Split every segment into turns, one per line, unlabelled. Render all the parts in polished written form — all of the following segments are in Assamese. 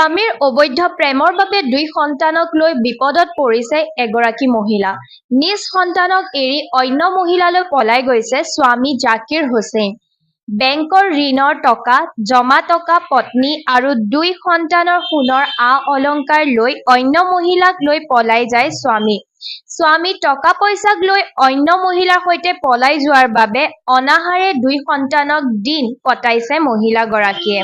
স্বামীৰ অবৈধ প্ৰেমৰ বাবে দুই সন্তানক লৈ বিপদত পৰিছে এগৰাকী মহিলা। নিজ সন্তানক এৰি অন্য মহিলালৈ পলাই গৈছে স্বামী জাকিৰ হুছেইন। বেংকৰ ঋণৰ টকা, জমা টকা, পত্নী আৰু দুই সন্তানৰ সোণৰ আ-অলংকাৰ লৈ অন্য মহিলাক লৈ পলাই যায় স্বামী। স্বামী টকা পইচাক লৈ অন্য মহিলাৰ সৈতে পলাই যোৱাৰ বাবে অনাহাৰে দুই সন্তানক দিন কটাইছে মহিলাগৰাকীয়ে।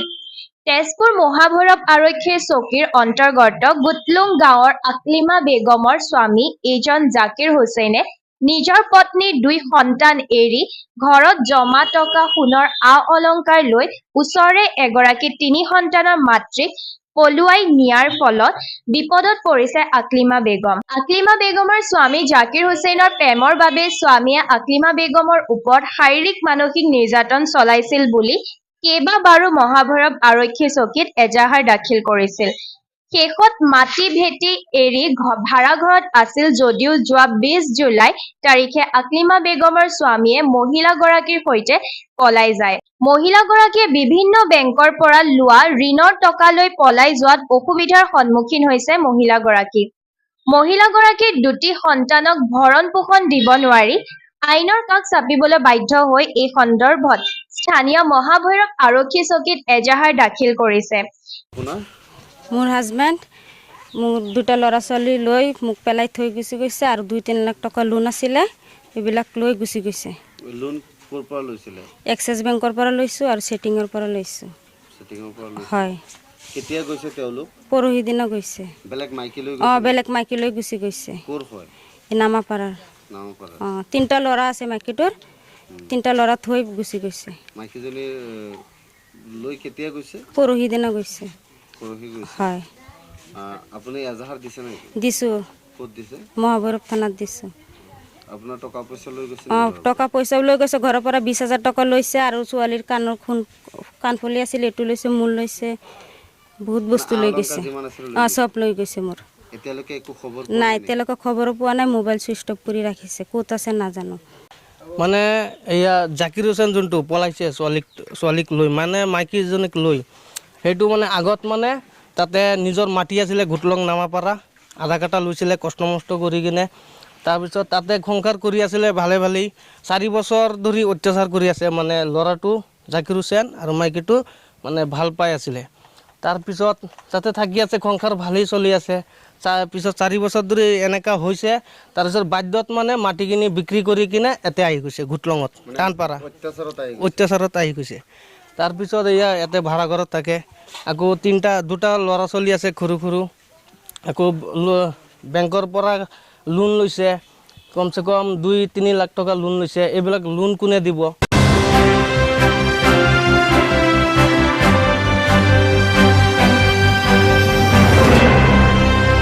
তেজপুৰ মহাভৈৰৱ আৰক্ষী চকীৰ অন্তৰ্গত গুটলুং গাঁৱৰ আকলিমা বেগমৰ স্বামী এইজন জাকিৰ হুছেইনে নিজৰ পত্নী দুই সন্তান এৰি ঘৰত জমা টকা সোণৰ আ-অলংকাৰ লৈ ওচৰৰে এগৰাকী তিনি সন্তানৰ মাতৃক পলুৱাই নিয়াৰ ফলত বিপদত পৰিছে আকলিমা বেগম। আকলিমা বেগমৰ স্বামী জাকিৰ হুছেইনৰ প্ৰেমৰ বাবে স্বামীয়ে আকলিমা বেগমৰ ওপৰত শাৰীৰিক মানসিক নিৰ্যাতন চলাইছিল বুলি কেইবাবাৰো মহাভৈৰৱ আৰক্ষী চকীত এজাহাৰ দাখিল কৰিছিল। শেষত মাটি ভেটি এৰি ভাড়াঘৰত আছিল যদিও যোৱা 20 জুলাই তাৰিখে আকলিমা বেগমৰ স্বামীয়ে মহিলাগৰাকীৰ সৈতে পলাই যায়। মহিলাগৰাকীয়ে বিভিন্ন বেংকৰ পৰা লোৱা ঋণৰ টকা লৈ পলাই যোৱাত অসুবিধাৰ সন্মুখীন হৈছে মহিলাগৰাকী। মহিলাগৰাকীৰ দুটি সন্তানক ভৰণ পোষণ দিব নোৱাৰি আইনৰ কাষ চাপিবলৈ বাধ্য হৈ এই সন্দৰ্ভত স্থানীয় মহাভৈৰৱ আৰক্ষী চকীত এজাহাৰ দাখিল কৰিছে।
মোৰ হাজবেণ্ড মোৰ দুটা ল'ৰা ছোৱালী লৈ মোক পেলাই থৈ গুচি গৈছে আৰু 2-3 লাখ টকা লোন আছিলে এইবিলাক লৈ গুচি গৈছে।
লোন ক'ৰ পৰা লৈছিলে?
এক্সিছ বেংকৰ পৰা লৈছোঁ আৰু ছেটিঙৰ পৰা লৈছোঁ।
ছেটিঙৰ পৰা লৈছে।
হয়।
কেতিয়া গৈছে তেওঁলোক?
পৰহি দিনা গৈছে।
বেলেগ মাইকী লৈ গৈছে?
বেলেগ মাইকী লৈ গুচি গৈছে।
ক'ৰ হয়?
নামাপাৰাৰ।
নামাপাৰা।
3টা ল'ৰা আছে মাইকীটোৰ, 3টা ল'ৰা থৈ গুচি গৈছে।
মাইকীজনী লৈ কেতিয়া গৈছে?
পৰহি দিনা গৈছে।
পৰহি গৈছে।
হয়।
আপুনি এজাহাৰ দিছে নেকি?
দিছোঁ।
ক'ত দিছে?
মহাভৈৰৱ থানাত দিছোঁ।
আপোনাৰ টকা পইচা লৈ গৈছে?
টকা পইচা লৈ গৈছে, ঘৰৰ পৰা 20,000 টকা লৈছে আৰু ছোৱালীৰ কাণফুলি আছিল এইটো লৈছে, মূল লৈছে, বহুত বস্তু লৈ গৈছে। চব লৈ গৈছে মোৰ।
এতিয়ালৈকে একো খবৰ
নাই, এতিয়ালৈকে খবৰো পোৱা নাই, মোবাইল চুইচ অফ কৰি ৰাখিছে, ক'ত আছে নাজানো।
মানে এয়া জাকিৰ হুছেইন যোনটো পলাইছে ছোৱালীক লৈ মানে মাইকীজনীক লৈ, সেইটো মানে আগত মানে তাতে নিজৰ মাটি আছিলে গুটলং নামাপাৰা, আধা কাটা লৈছিলে কষ্ট মষ্ট কৰি কিনে। তাৰপিছত তাতে সংসাৰ কৰি আছিলে ভালে ভালেই, 4 বছৰ ধৰি অত্যাচাৰ কৰি আছে মানে ল'ৰাটো জাকিৰ হুছেইন আৰু মাইকীটো মানে ভাল পাই আছিলে। তাৰপিছত তাতে থাকি আছে, সংসাৰ ভালেই চলি আছে। পিছত 4 বছৰ ধৰি এনেকুৱা হৈছে, তাৰপিছত বাধ্যত মানে মাটিখিনি বিক্ৰী কৰি কিনে ইয়াতে আহি গৈছে গুটলঙত টানপাৰা, অত্যাচাৰত আহি গৈছে। তাৰপিছত এয়া ইয়াতে ভাড়া ঘৰত থাকে। আকৌ 2টা ল'ৰা ছোৱালী আছে সৰু সৰু। আকৌ বেংকৰ পৰা লোন লৈছে, কমচে কম 2-3 লাখ টকা লোন লৈছে। এইবিলাক লোন কোনে দিব?